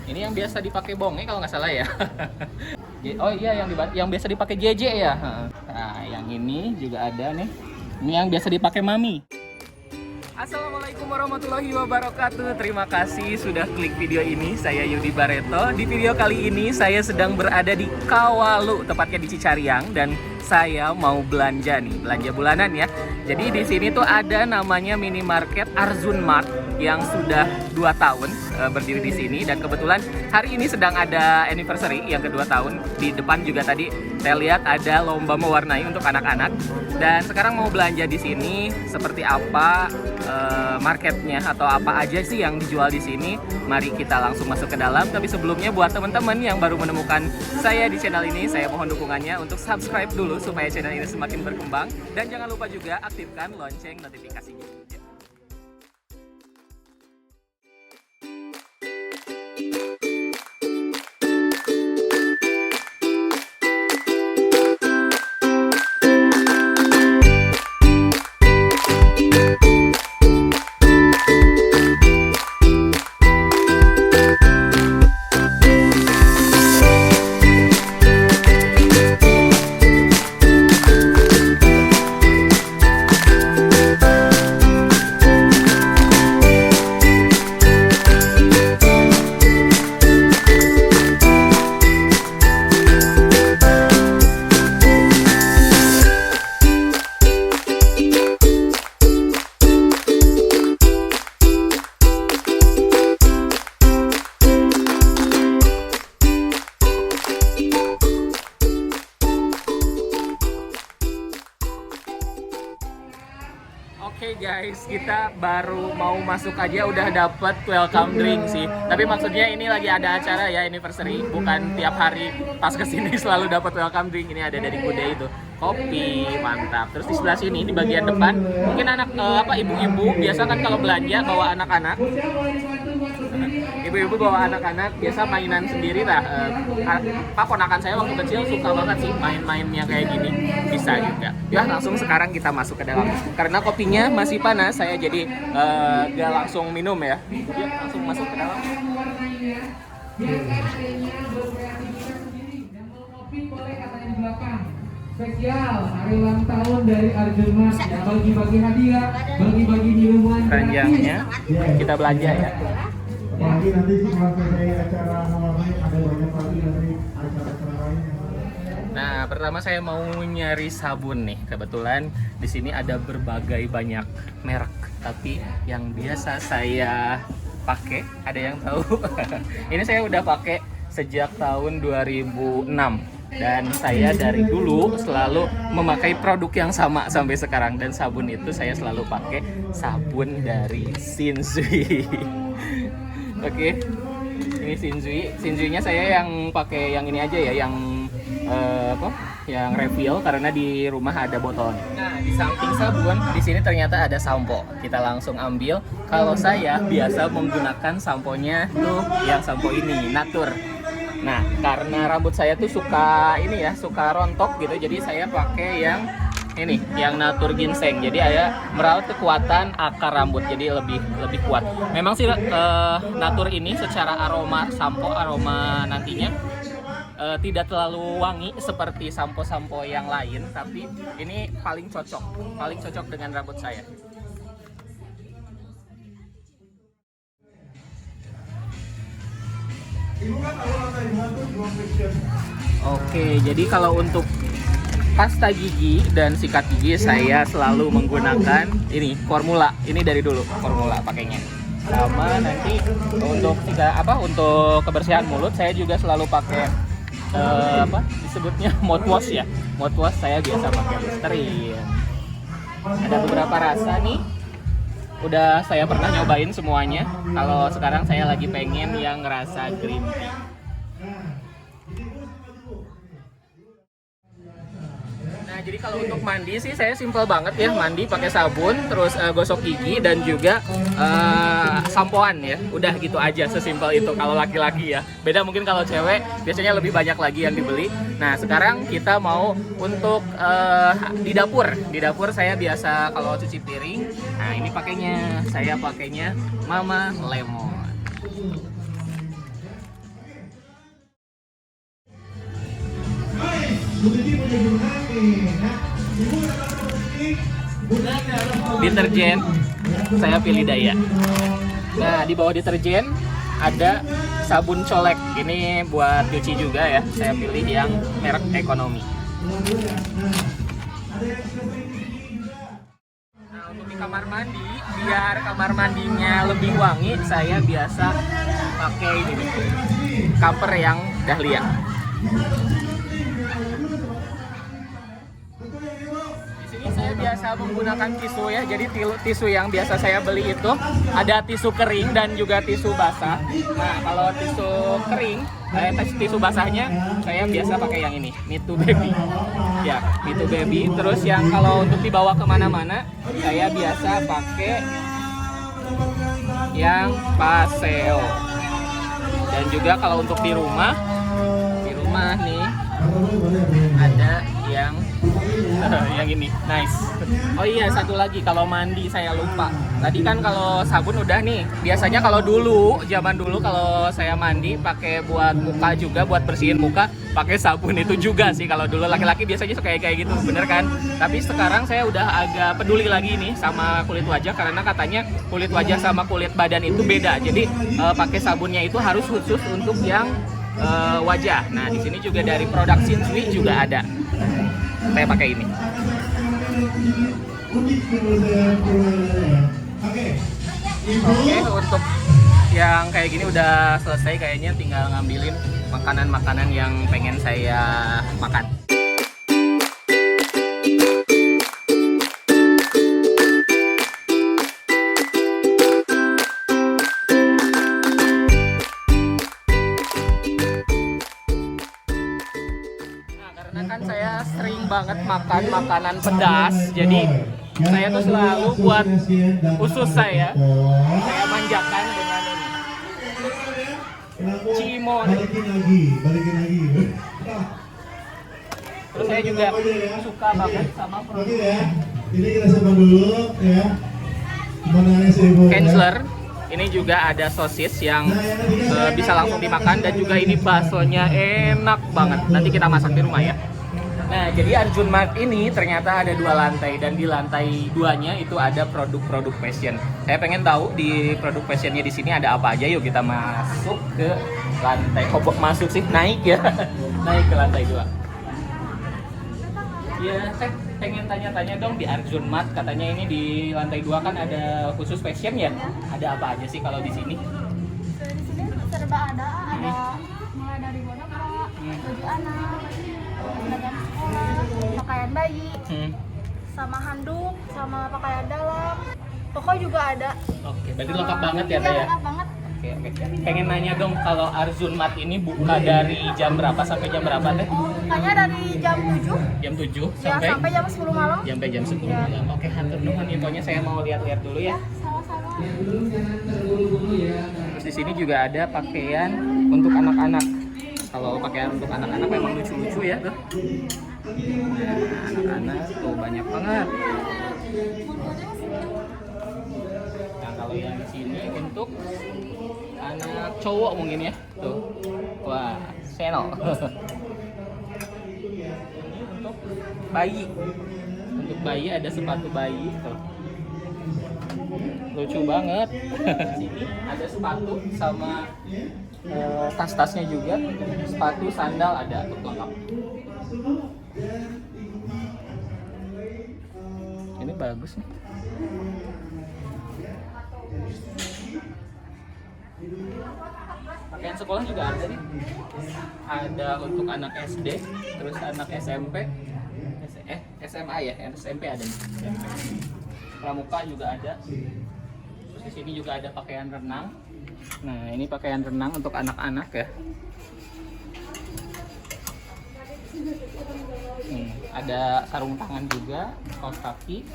Ini yang biasa dipakai bonge kalau nggak salah ya. Oh iya, yang biasa dipakai JJ ya. Nah, yang ini juga ada nih. Ini yang biasa dipakai mami. Assalamualaikum warahmatullahi wabarakatuh. Terima kasih sudah klik video ini. Saya Yudi Bareto. Di video kali ini saya sedang berada di Kawalu, tepatnya di Cicariang, dan saya mau belanja nih, belanja bulanan ya. Jadi di sini tuh ada namanya minimarket Arzun Mart yang sudah 2 tahun berdiri di sini, dan kebetulan hari ini sedang ada anniversary yang kedua tahun. Di depan juga tadi saya lihat ada lomba mewarnai untuk anak-anak, dan sekarang mau belanja di sini seperti apa marketnya atau apa aja sih yang dijual di sini. Mari kita langsung masuk ke dalam. Tapi sebelumnya buat teman-teman yang baru menemukan saya di channel ini, saya mohon dukungannya untuk subscribe dulu supaya channel ini semakin berkembang, dan jangan lupa juga aktifkan lonceng notifikasinya. Oke guys, kita baru mau masuk aja udah dapet welcome drink sih. Tapi maksudnya ini lagi ada acara ya, anniversary. Bukan tiap hari pas kesini selalu dapat welcome drink. Ini ada dari Kude itu. Kopi, mantap. Terus di sebelah sini di bagian depan mungkin anak ibu-ibu biasa kan kalau belanja bawa anak-anak. Ibu-ibu bawa anak-anak biasa mainan sendiri lah. Ponakan saya waktu kecil suka banget sih main-mainnya kayak gini. Bisa juga. Ya langsung sekarang kita masuk ke dalam. Karena kopinya masih panas, saya jadi gak langsung minum ya. Yuk langsung masuk ke dalam. Spesial hari ulang tahun dari Arzun Mart ya, bagi-bagi hadiah, bagi-bagi minuman. Keranjangnya kita belanja ya. Lagi nanti setelah selesai acara mewarnai ada banyak lagi nanti acara-acara lain. Nah, pertama saya mau nyari sabun nih. Kebetulan di sini ada berbagai banyak merek, tapi yang biasa saya pakai, ada yang tahu? Ini saya udah pakai sejak tahun 2006. Dan saya dari dulu selalu memakai produk yang sama sampai sekarang. Dan sabun itu saya selalu pakai sabun dari Shinzui. Oke, ini Shinzui. Shinzui-nya saya yang pakai yang ini aja ya, yang yang refill, karena di rumah ada botolnya. Nah, di samping sabun, di sini ternyata ada sampo. Kita langsung ambil. Kalau saya biasa menggunakan samponya tuh yang sampo ini, Natur. Nah, karena rambut saya tuh suka ini ya, suka rontok gitu, jadi saya pakai yang ini, yang Natur Ginseng. Jadi merawat kekuatan akar rambut, jadi lebih kuat. Memang sih Natur ini secara aroma sampo, aroma nantinya tidak terlalu wangi seperti sampo-sampo yang lain, tapi ini paling cocok dengan rambut saya. Oke, jadi kalau untuk pasta gigi dan sikat gigi saya selalu menggunakan ini formula. Ini dari dulu formula pakainya. Sama nanti untuk untuk kebersihan mulut saya juga selalu pakai disebutnya mouthwash ya. Mouthwash saya biasa pakai Listerine. Ada beberapa rasa nih. Udah saya pernah nyobain semuanya. Kalau sekarang saya lagi pengen yang rasa green tea. Nah, jadi kalau untuk mandi sih saya simple banget ya. Mandi pakai sabun, terus gosok gigi, dan juga sampoan ya. Udah gitu aja, sesimpel itu kalau laki-laki ya. Beda mungkin kalau cewek, biasanya lebih banyak lagi yang dibeli. Nah, sekarang kita mau untuk di dapur. Di dapur saya biasa kalau cuci piring. Nah, ini pakainya, saya pakainya Mama Lemon. Deterjen saya pilih Daya. Nah, di bawah deterjen ada sabun colek. Ini buat cuci juga ya. Saya pilih yang merek ekonomi. Nah, untuk di kamar mandi, biar kamar mandinya lebih wangi, saya biasa pakai ini nih, cover yang Dahlia. Di sini saya biasa menggunakan tisu ya. Jadi tisu yang biasa saya beli itu ada tisu kering dan juga tisu basah. Nah, kalau tisu kering, tisu basahnya saya biasa pakai yang ini, Me Too Baby. Ya, Me Too Baby. Terus yang kalau untuk dibawa kemana-mana, saya biasa pakai yang Paseo. Dan juga kalau untuk di rumah nih ada yang ini, nice. Oh iya, satu lagi kalau mandi saya lupa. Tadi kan kalau sabun udah nih. Biasanya kalau zaman dulu kalau saya mandi pakai buat muka juga, buat bersihin muka, pakai sabun itu juga sih. Kalau dulu laki-laki biasanya suka kayak gitu, bener kan? Tapi sekarang saya udah agak peduli lagi nih sama kulit wajah, karena katanya kulit wajah sama kulit badan itu beda. Jadi pakai sabunnya itu harus khusus untuk yang wajah. Nah, di sini juga dari produk Shinsui juga ada. Saya pakai ini. Oke, untuk yang kayak gini udah selesai kayaknya, tinggal ngambilin makanan-makanan yang pengen saya makan. Kan saya sering banget makan makanan pedas, jadi saya tuh selalu buat usus saya manjakan dengan ini Cimon. Balikin lagi. Terus saya juga suka banget sama produk Ini kita simpan dulu ya. Kensler. Ini juga ada sosis yang bisa langsung dimakan, dan juga ini baksonya enak banget. Nanti kita masak di rumah ya. Nah, jadi Arjun Mart ini ternyata ada 2 lantai, dan di lantai 2-nya itu ada produk-produk fashion. Saya pengen tahu di produk fashionnya di sini ada apa aja. Yuk kita masuk ke lantai. Kok masuk sih? Naik ya. Naik ke lantai 2. Ya, saya pengen tanya-tanya dong di Arjun Mart. Katanya ini di lantai 2 kan ada khusus fashion ya? Ada apa aja sih kalau di sini? Di sini serba ada mulai dari boneka, baju anak, seragam sekolah, pakaian bayi, sama handuk, sama pakaian dalam. Toko juga ada. Oke, berarti lengkap banget ya, Teh ya? Lengkap banget. Oke. Pengen nanya dong, kalau Arjun Mart ini buka dari jam berapa sampai jam berapa, Teh? Bukanya dari jam 7 Jam 7 ya, sampai jam 10 malam. Sampai jam 10 Ya. malam. Oke, hatur nuhun infonya, saya mau lihat-lihat dulu ya. Sama-sama. Terus di sini juga ada pakaian untuk anak-anak. Kalau pakaian untuk anak-anak memang lucu-lucu ya tuh. Nah, anak-anak tuh banyak banget. Nah, kalau yang di sini untuk anak cowok mungkin ya. Tuh. Wah, Chanel. Ini untuk bayi. Untuk bayi ada sepatu bayi tuh. Lucu banget. Sini ada sepatu sama tas-tasnya juga, sepatu, sandal ada untuk lengkap. Ini bagus nih. Pakaian sekolah juga ada nih. Ada untuk anak SD, terus anak SMP, SMA ya, SMP ada nih. Pramuka juga ada. Terus di sini juga ada pakaian renang. Nah, ini pakaian renang untuk anak-anak ya. Ada sarung tangan juga, kaos kaki.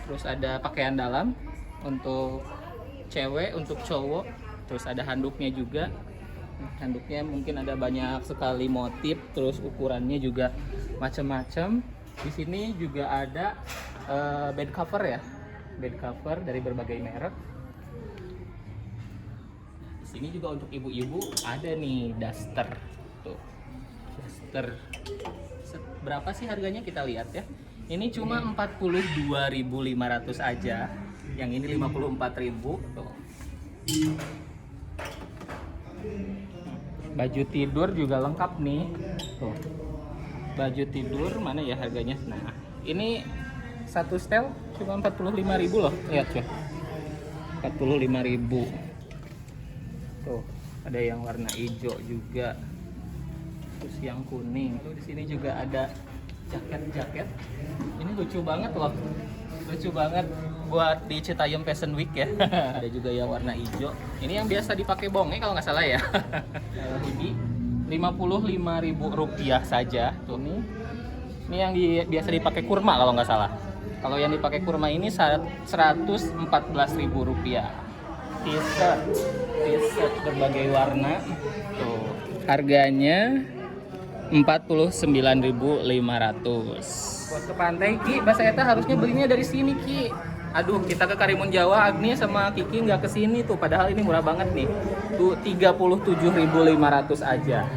Terus ada pakaian dalam untuk cewek, untuk cowok. Terus ada handuknya juga. Handuknya mungkin ada banyak sekali motif, terus ukurannya juga macam-macam. Di sini juga ada bed cover ya. Bed cover dari berbagai merek. Di sini juga untuk ibu-ibu ada nih duster tuh, duster. Berapa sih harganya kita lihat ya. Ini cuma 42.500 aja. Yang ini 54.000 tuh. Baju tidur juga lengkap nih. Tuh. Baju tidur mana ya harganya? Nah, ini satu setel cuma 45.000 loh. Lihat coy. 45.000. Tuh, ada yang warna hijau juga. Terus yang kuning. Tuh di sini juga ada jaket-jaket. Ini lucu banget loh. Lucu banget buat di Citayam Fashion Week ya. Ada juga yang warna hijau. Ini yang biasa dipakai bonge kalau nggak salah ya. Ini 55.000 rupiah saja. Tuh nih. Ini yang biasa dipakai kurma kalau nggak salah. Kalau yang dipakai kurma ini 114.000 rupiah. T-shirt berbagai warna. Tuh. Harganya 49.500. Buat ke pantai Ki, Bahasa Eta harusnya belinya dari sini Ki. Aduh, kita ke Karimun Jawa, Agni sama Kiki nggak ke sini tuh. Padahal ini murah banget nih. Tuh 37.500 aja.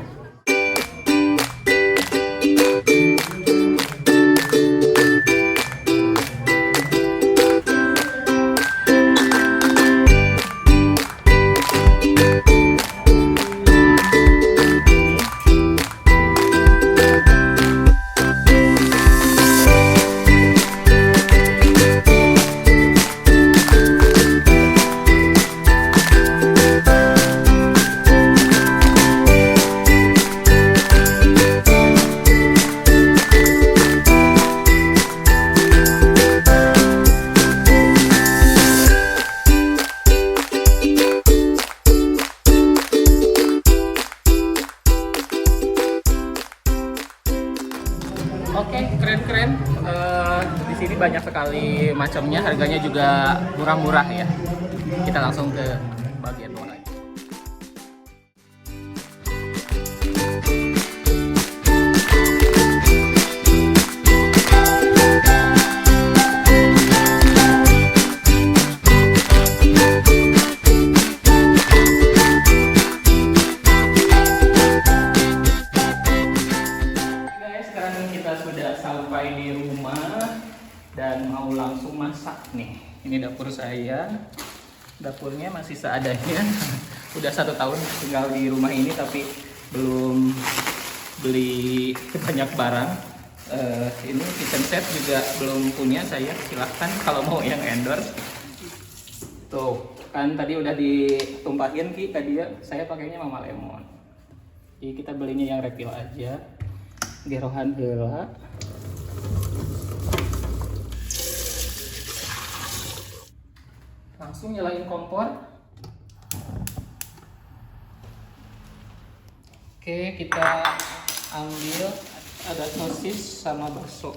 Oke, keren-keren. Di sini banyak sekali macamnya, harganya juga murah-murah ya. Kita langsung ke bagian luar aja. Sampai di rumah dan mau langsung masak nih. Ini dapur saya, dapurnya masih seadanya. Udah 1 tahun tinggal di rumah ini tapi belum beli banyak barang. Ini kitchen set juga belum punya saya, silahkan kalau mau yang endorse. Tuh kan tadi udah ditumpahin Ki, tadi ya saya pakainya Mama Lemon. Jadi kita belinya yang refill aja. Gerohan heula. Langsung nyalain kompor. Oke, kita ambil ada sosis sama bakso.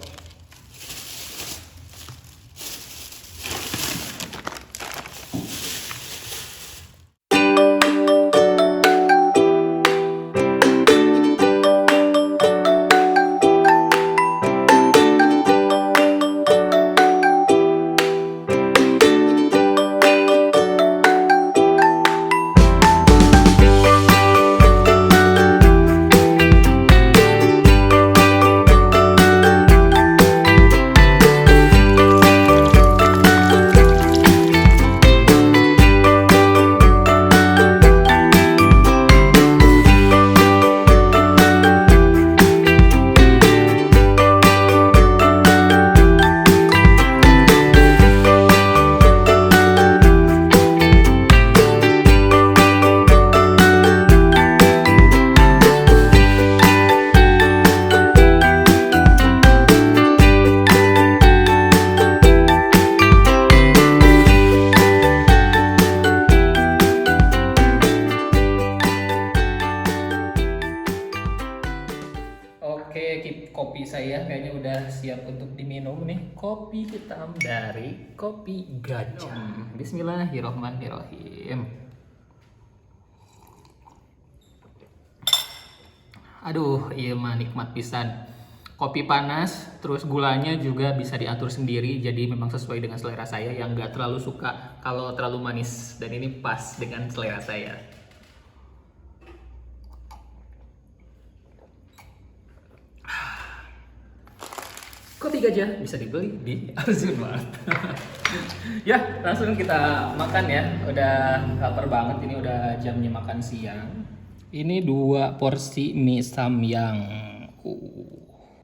Kopi saya kayaknya udah siap untuk diminum nih. Kopi hitam dari Kopi Gajah. Bismillahirrohmanirrohim. Aduh, iya mah nikmat pisan. Kopi panas, terus gulanya juga bisa diatur sendiri. Jadi memang sesuai dengan selera saya yang nggak terlalu suka kalau terlalu manis. Dan ini pas dengan selera saya. Roti Gajah bisa dibeli di Arjun Mart. Ya, langsung kita makan ya. Udah lapar banget, ini udah jamnya makan siang. Ini 2 porsi mie samyang.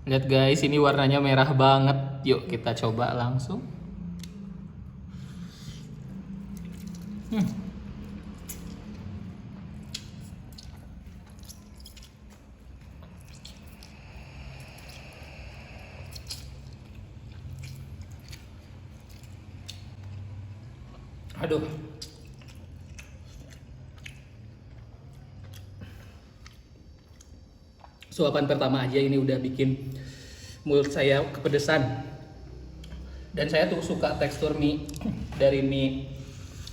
Lihat guys, ini warnanya merah banget. Yuk kita coba langsung. Aduh. Suapan pertama aja ini udah bikin mulut saya kepedesan. Dan saya tuh suka tekstur mie dari mie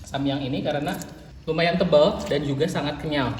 samyang ini karena lumayan tebal dan juga sangat kenyal.